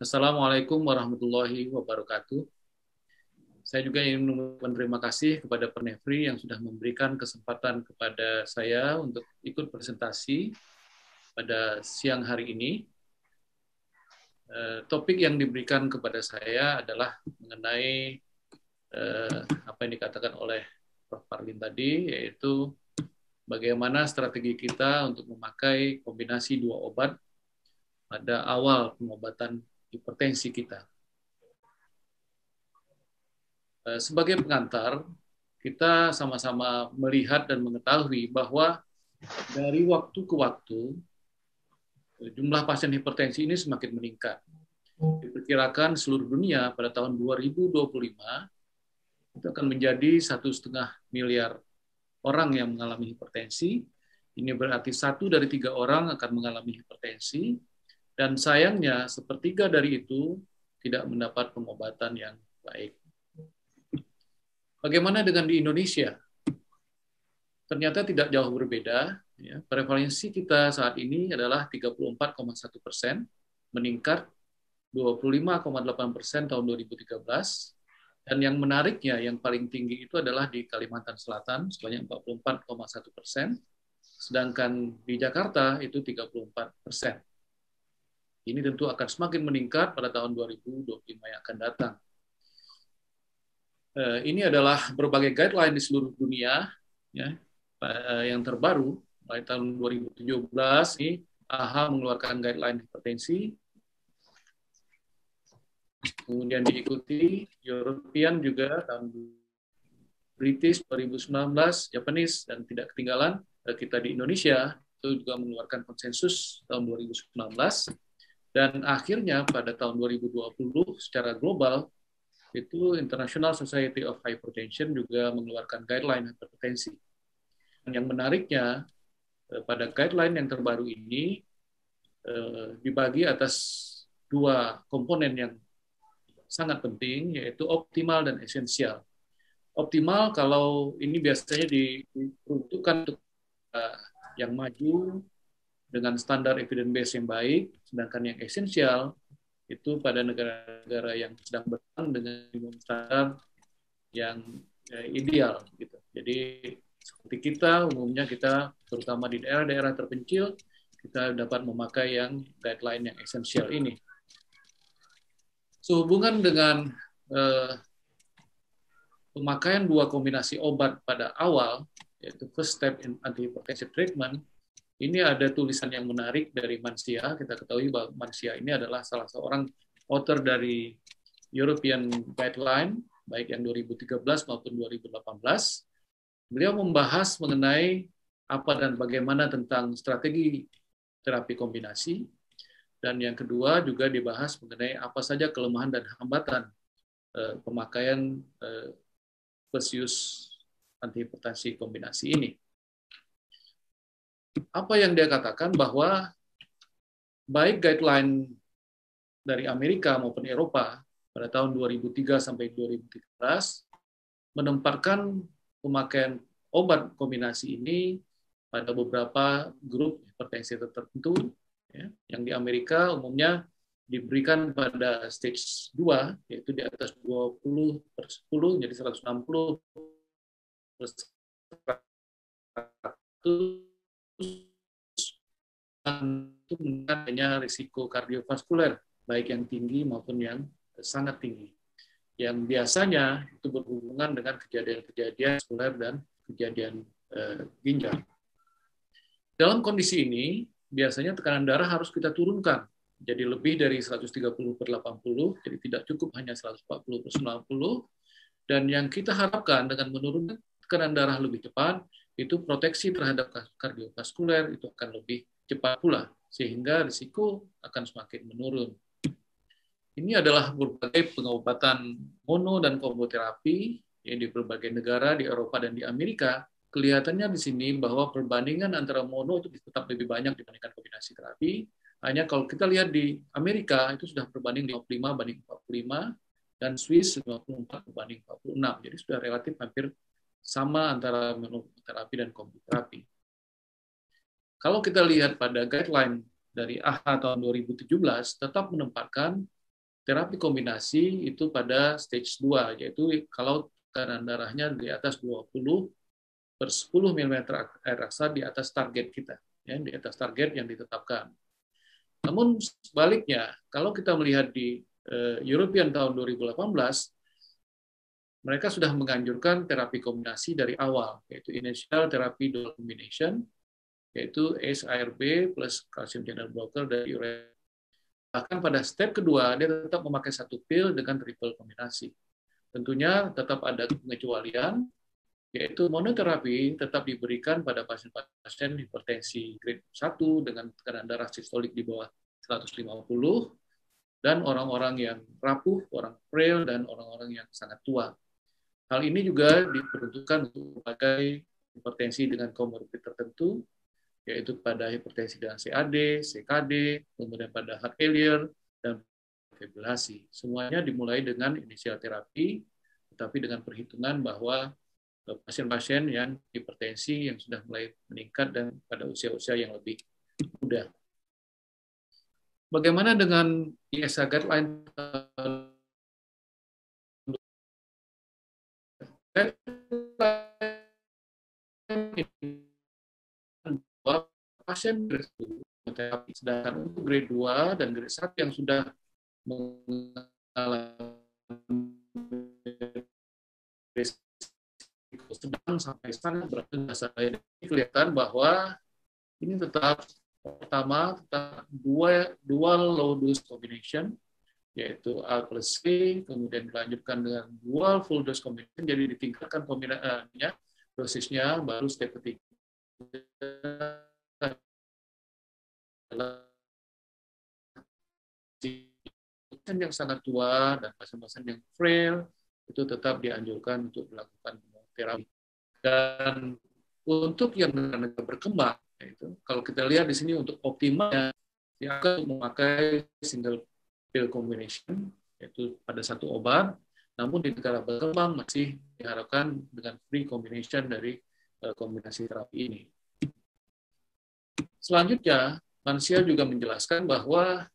Assalamualaikum warahmatullahi wabarakatuh. Saya juga ingin mengucapkan terima kasih kepada Pak Nefri yang sudah memberikan kesempatan kepada saya untuk ikut presentasi pada siang hari ini. Topik yang diberikan kepada saya adalah mengenai apa yang dikatakan oleh Prof. Parlin tadi, yaitu bagaimana strategi kita untuk memakai kombinasi dua obat pada awal pengobatan hipertensi kita. Sebagai pengantar, kita sama-sama melihat dan mengetahui bahwa dari waktu ke waktu, jumlah pasien hipertensi ini semakin meningkat. Diperkirakan seluruh dunia pada tahun 2025 itu akan menjadi 1,5 miliar orang yang mengalami hipertensi. Ini berarti 1 dari 3 orang akan mengalami hipertensi, dan sayangnya sepertiga dari itu tidak mendapat pengobatan yang baik. Bagaimana dengan di Indonesia? Ternyata tidak jauh berbeda. Ya. Prevalensi kita saat ini adalah 34,1%, meningkat 25,8% tahun 2013. Dan yang menariknya, yang paling tinggi itu adalah di Kalimantan Selatan, sebanyak 44,1%, sedangkan di Jakarta itu 34%. Ini tentu akan semakin meningkat pada tahun 2025 yang akan datang. Ini adalah berbagai guideline di seluruh dunia, ya, yang terbaru mulai tahun 2017 ini AHA mengeluarkan guideline hipertensi, kemudian diikuti European juga tahun British 2019, Japanese, dan tidak ketinggalan kita di Indonesia itu juga mengeluarkan konsensus tahun 2019, dan akhirnya pada tahun 2020 secara global itu International Society of Hypertension juga mengeluarkan guideline hipertensi. Yang menariknya, pada guideline yang terbaru ini dibagi atas dua komponen yang sangat penting, yaitu optimal dan esensial. Optimal kalau ini biasanya diperuntukkan untuk yang maju dengan standar evidence base yang baik, sedangkan yang esensial itu pada negara-negara yang sedang berkembang dengan standar yang ideal gitu. Jadi seperti kita umumnya kita terutama di daerah-daerah terpencil kita dapat memakai yang guideline yang esensial ini. Sehubungan dengan pemakaian dua kombinasi obat pada awal, yaitu first step in antihypertensive treatment, ini ada tulisan yang menarik dari Mansia. Kita ketahui bahwa Mansia ini adalah salah seorang author dari European Guideline, baik yang 2013 maupun 2018. Beliau membahas mengenai apa dan bagaimana tentang strategi terapi kombinasi, dan yang kedua juga dibahas mengenai apa saja kelemahan dan hambatan pemakaian first use antihipertensi kombinasi ini. Apa yang dia katakan bahwa baik guideline dari Amerika maupun Eropa pada tahun 2003 sampai 2013 menempatkan pemakaian obat kombinasi ini pada beberapa grup hipertensi tertentu, ya, yang di Amerika umumnya diberikan pada stage 2, yaitu di atas 20/10, jadi 160/100, itu adanya risiko kardiovaskuler, baik yang tinggi maupun yang sangat tinggi, yang biasanya itu berhubungan dengan kejadian-kejadian vaskuler dan kejadian ginjal. Dalam kondisi ini, biasanya tekanan darah harus kita turunkan, jadi lebih dari 130/80, jadi tidak cukup hanya 140/90, dan yang kita harapkan dengan menurunkan tekanan darah lebih cepat, itu proteksi terhadap kardiovaskuler itu akan lebih cepat pula, sehingga risiko akan semakin menurun. Ini adalah berbagai pengobatan mono dan combo terapi yang di berbagai negara di Eropa dan di Amerika. Kelihatannya di sini bahwa perbandingan antara mono itu tetap lebih banyak dibandingkan kombinasi terapi. Hanya kalau kita lihat di Amerika itu sudah berbanding 55/45 dan Swiss 54/46. Jadi sudah relatif hampir sama antara monoterapi dan combo terapi. Kalau kita lihat pada guideline dari AHA tahun 2017 tetap menempatkan terapi kombinasi itu pada stage 2, yaitu kalau tekanan darahnya di atas 20/10 mm air aksa di atas target kita, ya, di atas target yang ditetapkan. Namun sebaliknya, kalau kita melihat di European tahun 2018, mereka sudah menganjurkan terapi kombinasi dari awal, yaitu initial therapy dual combination, yaitu ACE/ARB plus calcium channel blocker dari urea. Bahkan pada step kedua, dia tetap memakai satu pil dengan triple kombinasi. Tentunya tetap ada pengecualian, yaitu monoterapi tetap diberikan pada pasien-pasien hipertensi grade 1 dengan tekanan darah sistolik di bawah 150, dan orang-orang yang rapuh, orang frail, dan orang-orang yang sangat tua. Hal ini juga diperuntukkan untuk berbagai hipertensi dengan komorbid tertentu, yaitu pada hipertensi dengan CAD, CKD, kemudian pada heart failure, dan fibrilasi. Semuanya dimulai dengan inisial terapi, tetapi dengan perhitungan bahwa pasien-pasien yang hipertensi yang sudah mulai meningkat dan pada usia-usia yang lebih muda. Bagaimana dengan ISA guideline? Pasien terapi, sedangkan untuk grade 2 dan grade 1 yang sudah mengalami risiko sedang sampai sangat berat, kelihatan bahwa ini tetap pertama tetap dual low dose combination, yaitu A plus C, kemudian dilanjutkan dengan dual full dose combination, jadi ditingkatkan kombinasinya, dosisnya, baru step ketiga pasien yang sangat tua dan pasien-pasien yang frail itu tetap dianjurkan untuk melakukan terapi. Dan untuk yang negara berkembang, itu kalau kita lihat di sini untuk optimalnya dia akan memakai single pill combination, yaitu pada satu obat. Namun di negara berkembang masih diharapkan dengan free combination dari kombinasi terapi ini. Selanjutnya, Mansyah juga menjelaskan bahwa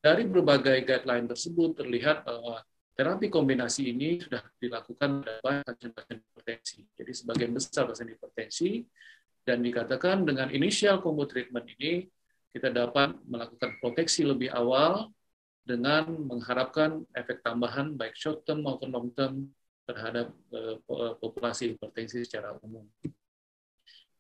dari berbagai guideline tersebut terlihat bahwa terapi kombinasi ini sudah dilakukan pada pasien-pasien hipertensi. Jadi sebagian besar pasien hipertensi, dan dikatakan dengan initial combo treatment ini kita dapat melakukan proteksi lebih awal dengan mengharapkan efek tambahan baik short term maupun long term terhadap populasi hipertensi secara umum.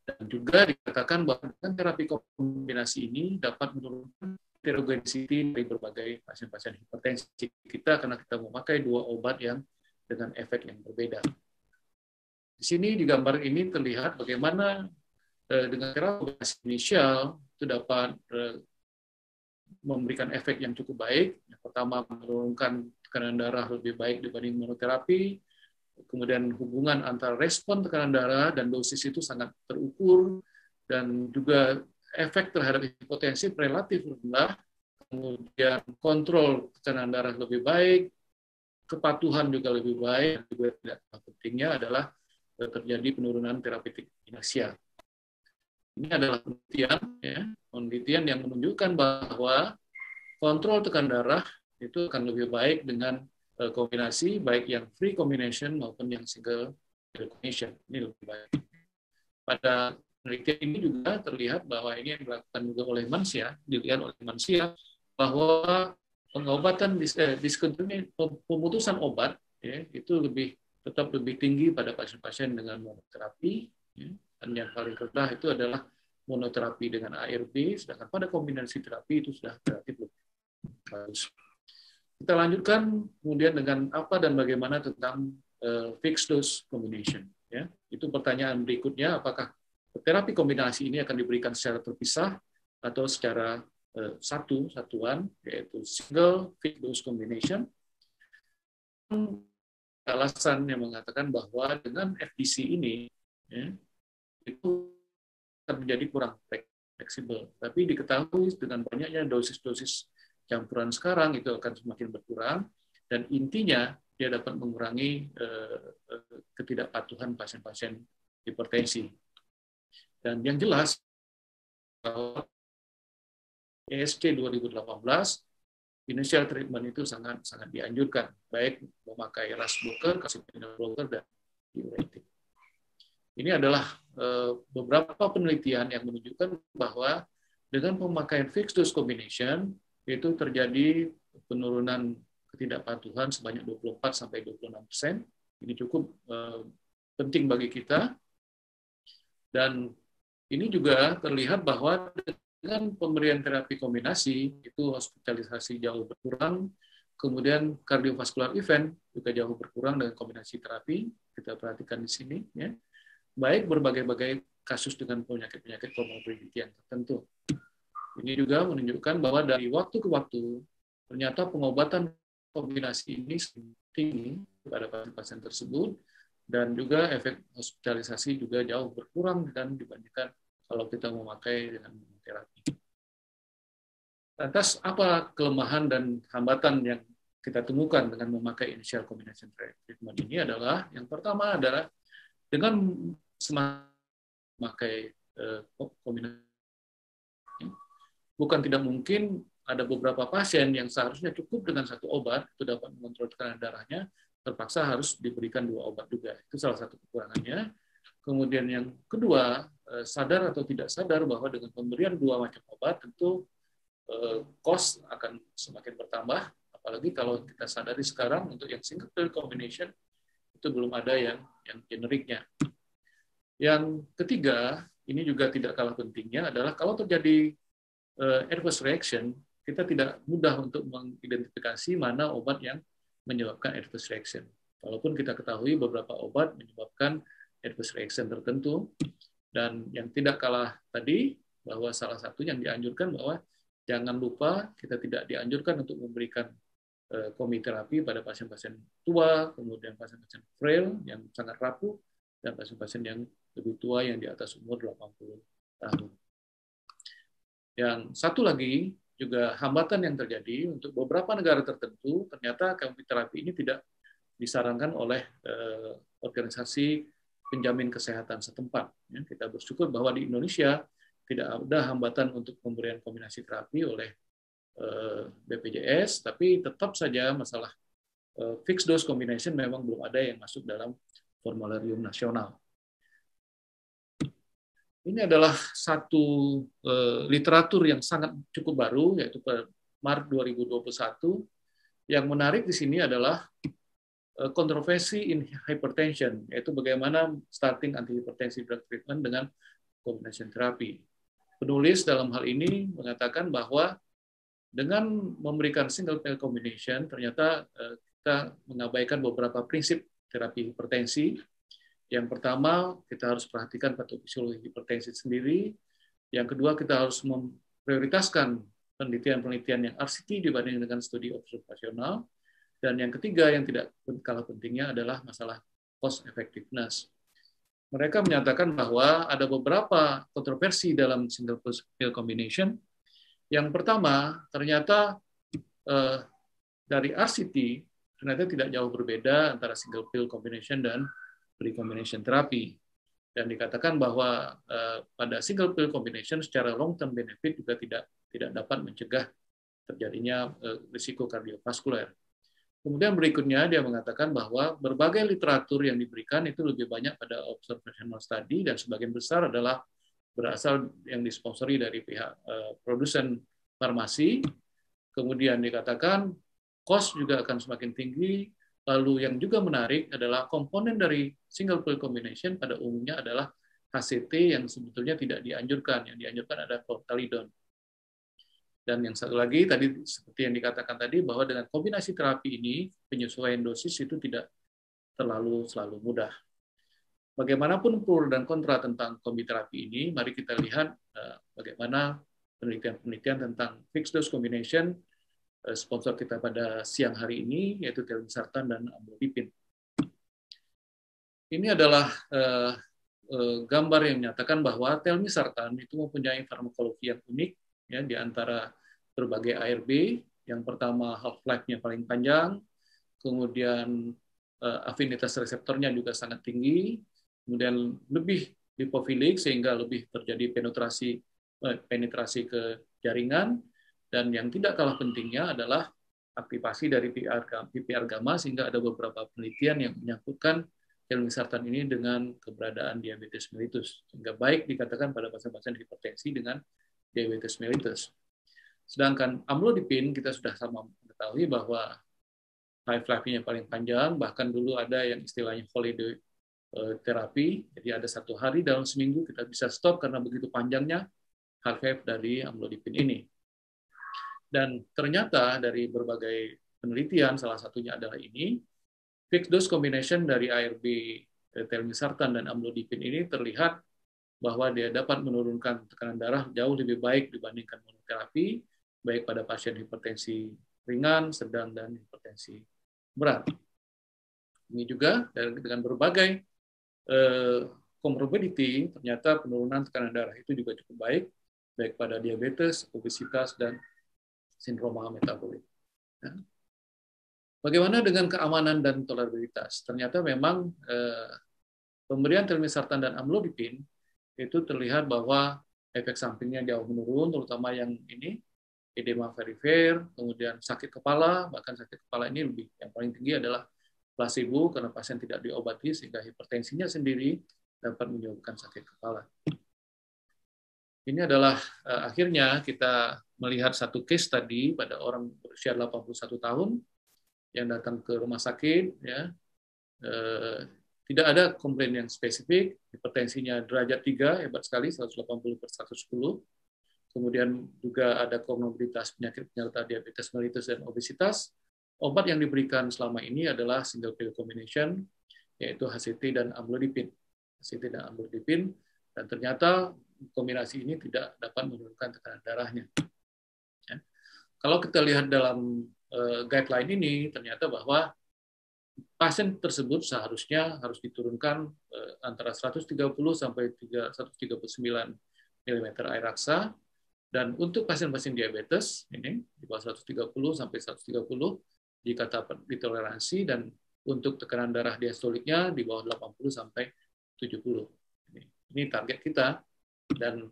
Dan juga dikatakan bahwa terapi kombinasi ini dapat menurunkan heterogeneity dari berbagai pasien-pasien hipertensi kita karena kita memakai dua obat yang dengan efek yang berbeda. Di sini di gambar ini terlihat bagaimana dengan terapi inisial itu dapat memberikan efek yang cukup baik. Yang pertama, menurunkan tekanan darah lebih baik dibanding monoterapi. Kemudian hubungan antara respon tekanan darah dan dosis itu sangat terukur, dan juga efek terhadap hipotensi relatif rendah. Kemudian kontrol tekanan darah lebih baik, kepatuhan juga lebih baik, dan juga tidak pentingnya adalah terjadi penurunan terapeutik inersia. Ini adalah penelitian yang menunjukkan bahwa kontrol tekanan darah itu akan lebih baik dengan kombinasi, baik yang free combination maupun yang single combination. Ini lebih baik. Pada penelitian ini juga terlihat bahwa ini yang dilakukan juga oleh Mansyah, bahwa pengobatan pemutusan obat ya, itu tetap lebih tinggi pada pasien-pasien dengan monoterapi, ya, dan yang paling rendah itu adalah monoterapi dengan ARB, sedangkan pada kombinasi terapi itu sudah relatif lebih bagus. Kita lanjutkan kemudian dengan apa dan bagaimana tentang fixed dose combination. Ya. Itu pertanyaan berikutnya, apakah terapi kombinasi ini akan diberikan secara terpisah atau secara satuan, yaitu single fixed dose combination. Alasan yang mengatakan bahwa dengan FDC ini ya, itu akan menjadi kurang fleksibel. Tapi diketahui dengan banyaknya dosis-dosis campuran sekarang itu akan semakin berkurang, dan intinya dia dapat mengurangi ketidakpatuhan pasien-pasien hipertensi. Dan yang jelas bahwa ESC 2018 initial treatment itu sangat dianjurkan, baik memakai RAS blocker, calcitonin blocker, dan diuretik. Ini adalah beberapa penelitian yang menunjukkan bahwa dengan pemakaian fixed dose combination itu terjadi penurunan ketidakpatuhan sebanyak 24-26%. Ini cukup penting bagi kita. Dan ini juga terlihat bahwa dengan pemberian terapi kombinasi itu hospitalisasi jauh berkurang, kemudian kardiovaskular event juga jauh berkurang dengan kombinasi terapi. Kita perhatikan di sini, ya. Baik berbagai-bagai kasus dengan penyakit-penyakit komorbiditi yang tertentu. Ini juga menunjukkan bahwa dari waktu ke waktu, ternyata pengobatan kombinasi ini tinggi pada pasien-pasien tersebut, dan juga efek hospitalisasi juga jauh berkurang dan dibandingkan kalau kita memakai dengan terapi. Lantas, apa kelemahan dan hambatan yang kita temukan dengan memakai initial combination treatment ini adalah, yang pertama adalah dengan memakai kombinasi, bukan tidak mungkin ada beberapa pasien yang seharusnya cukup dengan satu obat itu dapat mengontrol tekanan darahnya, terpaksa harus diberikan 2 obat juga. Itu salah satu kekurangannya. Kemudian yang kedua, sadar atau tidak sadar bahwa dengan pemberian 2 macam obat tentu cost akan semakin bertambah, apalagi kalau kita sadari sekarang untuk yang single pill combination itu belum ada yang generiknya. Yang ketiga, ini juga tidak kalah pentingnya adalah kalau terjadi adverse reaction, kita tidak mudah untuk mengidentifikasi mana obat yang menyebabkan adverse reaction. Walaupun kita ketahui beberapa obat menyebabkan adverse reaction tertentu, dan yang tidak kalah tadi, bahwa salah satu yang dianjurkan bahwa jangan lupa kita tidak dianjurkan untuk memberikan kombi-terapi pada pasien-pasien tua, kemudian pasien-pasien frail yang sangat rapuh, dan pasien-pasien yang lebih tua yang di atas umur 80 tahun. Yang satu lagi, juga hambatan yang terjadi untuk beberapa negara tertentu, ternyata kombi-terapi ini tidak disarankan oleh organisasi penjamin kesehatan setempat. Ya, kita bersyukur bahwa di Indonesia tidak ada hambatan untuk pemberian kombinasi terapi oleh BPJS, tapi tetap saja masalah fixed dose combination memang belum ada yang masuk dalam formularium nasional. Ini adalah satu literatur yang sangat cukup baru, yaitu pada Maret 2021. Yang menarik di sini adalah kontroversi in hypertension, yaitu bagaimana starting antihipertensive drug treatment dengan combination therapy. Penulis dalam hal ini mengatakan bahwa dengan memberikan single pill combination, ternyata kita mengabaikan beberapa prinsip terapi hipertensi. Yang pertama, kita harus perhatikan patofisiologi hipertensi sendiri. Yang kedua, kita harus memprioritaskan penelitian-penelitian yang RCT dibanding dengan studi observasional. Dan yang ketiga, yang tidak kalah pentingnya adalah masalah cost effectiveness. Mereka menyatakan bahwa ada beberapa kontroversi dalam single pill combination. Yang pertama, ternyata dari RCT, ternyata tidak jauh berbeda antara single pill combination dan recombination terapi, dan dikatakan bahwa pada single pill combination secara long term benefit juga tidak dapat mencegah terjadinya risiko kardiovaskuler. Kemudian berikutnya dia mengatakan bahwa berbagai literatur yang diberikan itu lebih banyak pada observational study dan sebagian besar adalah berasal yang disponsori dari pihak produsen farmasi. Kemudian dikatakan cost juga akan semakin tinggi. Lalu yang juga menarik adalah komponen dari single pill combination pada umumnya adalah HCT yang sebetulnya tidak dianjurkan. Yang dianjurkan adalah clopidogrel. Dan yang satu lagi, tadi seperti yang dikatakan tadi, bahwa dengan kombinasi terapi ini, penyesuaian dosis itu tidak selalu mudah. Bagaimanapun pro dan kontra tentang kombi terapi ini, mari kita lihat bagaimana penelitian-penelitian tentang fixed dose combination sponsor kita pada siang hari ini, yaitu telmisartan dan amlodipin. Ini adalah gambar yang menyatakan bahwa telmisartan itu mempunyai farmakologi yang unik, ya, di antara berbagai ARB. Yang pertama, half-life-nya paling panjang, kemudian afinitas reseptornya juga sangat tinggi, kemudian lebih lipofilik sehingga lebih terjadi penetrasi ke jaringan, dan yang tidak kalah pentingnya adalah aktivasi dari PPR gamma, sehingga ada beberapa penelitian yang menyangkutkan telmisartan ini dengan keberadaan diabetes mellitus, sehingga baik dikatakan pada pasien-pasien hipertensi dengan diabetes mellitus. Sedangkan amlodipin kita sudah sama mengetahui bahwa half-life-nya paling panjang, bahkan dulu ada yang istilahnya holiday terapi, jadi ada 1 hari dalam seminggu kita bisa stop karena begitu panjangnya half-life dari amlodipin ini. Dan ternyata dari berbagai penelitian, salah satunya adalah ini, fixed dose combination dari ARB, telmisartan, dan amlodipin ini terlihat bahwa dia dapat menurunkan tekanan darah jauh lebih baik dibandingkan monoterapi, baik pada pasien hipertensi ringan, sedang, dan hipertensi berat. Ini juga dengan berbagai comorbidity, ternyata penurunan tekanan darah itu juga cukup baik, baik pada diabetes, obesitas, dan sindroma metabolik. Bagaimana dengan keamanan dan tolerabilitas? Ternyata memang pemberian telmisartan dan amlodipin itu terlihat bahwa efek sampingnya jauh menurun, terutama yang ini, edema perifer, kemudian sakit kepala, bahkan sakit kepala ini yang paling tinggi adalah placebo karena pasien tidak diobati sehingga hipertensinya sendiri dapat menyebabkan sakit kepala. Ini adalah akhirnya kita melihat satu case tadi pada orang berusia 81 tahun yang datang ke rumah sakit, ya, tidak ada komplain yang spesifik, hipertensinya derajat 3, hebat sekali, 180/110. Kemudian juga ada komorbiditas penyakit penyerta diabetes mellitus dan obesitas. Obat yang diberikan selama ini adalah single pill combination, yaitu HCT dan amlodipin. HCT dan amlodipin, dan ternyata kombinasi ini tidak dapat menurunkan tekanan darahnya. Ya. Kalau kita lihat dalam guideline ini, ternyata bahwa pasien tersebut seharusnya harus diturunkan antara 130 sampai 139 mm air raksa, dan untuk pasien-pasien diabetes ini di bawah 130 sampai 130 jika dapat ditoleransi, dan untuk tekanan darah diastoliknya di bawah 80 sampai 70. Ini target kita. Dan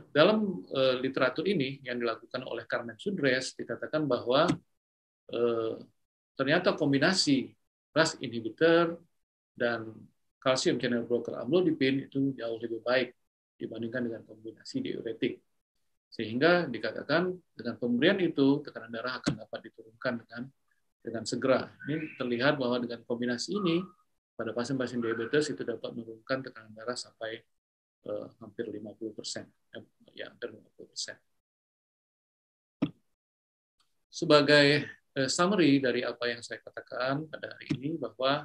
dalam literatur ini yang dilakukan oleh Carmen Sudres dikatakan bahwa ternyata kombinasi RAS inhibitor dan calcium channel blocker amlodipin itu jauh lebih baik dibandingkan dengan kombinasi diuretik. Sehingga dikatakan dengan pemberian itu tekanan darah akan dapat diturunkan dengan segera. Ini terlihat bahwa dengan kombinasi ini pada pasien-pasien diabetes itu dapat menurunkan tekanan darah sampai hampir 50%, ya hampir 50%. Sebagai summary dari apa yang saya katakan pada hari ini, bahwa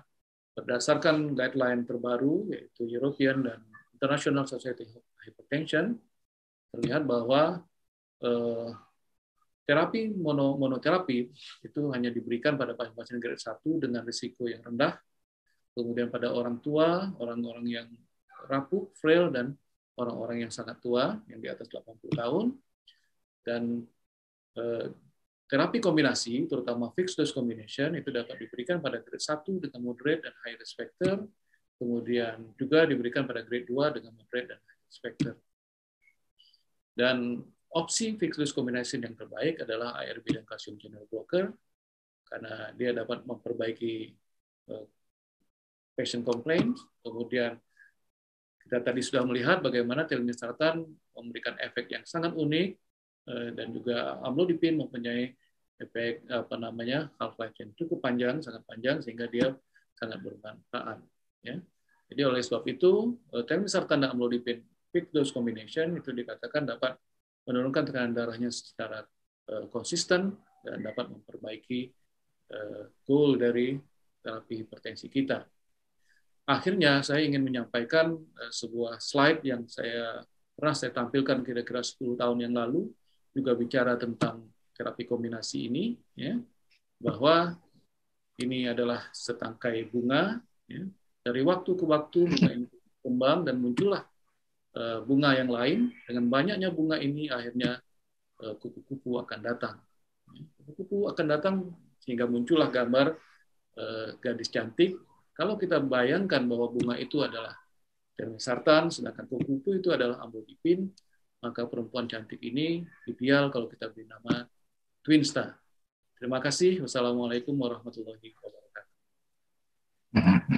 berdasarkan guideline terbaru yaitu European dan International Society of Hypertension, terlihat bahwa terapi monoterapi itu hanya diberikan pada pasien-pasien grade 1 dengan risiko yang rendah, kemudian pada orang tua, orang-orang yang rapuh, frail, dan orang-orang yang sangat tua, yang di atas 80 tahun. Dan terapi kombinasi, terutama fixed dose combination, itu dapat diberikan pada grade 1 dengan moderate dan high risk factor, kemudian juga diberikan pada grade 2 dengan moderate dan high risk factor. Dan opsi fixed dose combination yang terbaik adalah ARB dan calcium channel blocker, karena dia dapat memperbaiki patient complaints. Kemudian kita tadi sudah melihat bagaimana telmisartan memberikan efek yang sangat unik, dan juga amlodipin mempunyai efek half-life yang cukup panjang, sangat panjang, sehingga dia sangat bermanfaat. Ya. Jadi oleh sebab itu, telmisartan dan amlodipin fixed dose combination itu dikatakan dapat menurunkan tekanan darahnya secara konsisten dan dapat memperbaiki goal dari terapi hipertensi kita. Akhirnya saya ingin menyampaikan sebuah slide yang pernah saya tampilkan kira-kira 10 tahun yang lalu, juga bicara tentang terapi kombinasi ini, ya, bahwa ini adalah setangkai bunga, ya. Dari waktu ke waktu bunga ini berkembang dan muncullah bunga yang lain. Dengan banyaknya bunga ini akhirnya kupu-kupu akan datang. Kupu-kupu akan datang sehingga muncullah gambar gadis cantik. Kalau kita bayangkan bahwa bunga itu adalah telmisartan, sedangkan kupu-kupu itu adalah amlodipin, maka perempuan cantik ini ideal kalau kita beri nama twin star. Terima kasih. Wassalamualaikum warahmatullahi wabarakatuh. Mm-mm.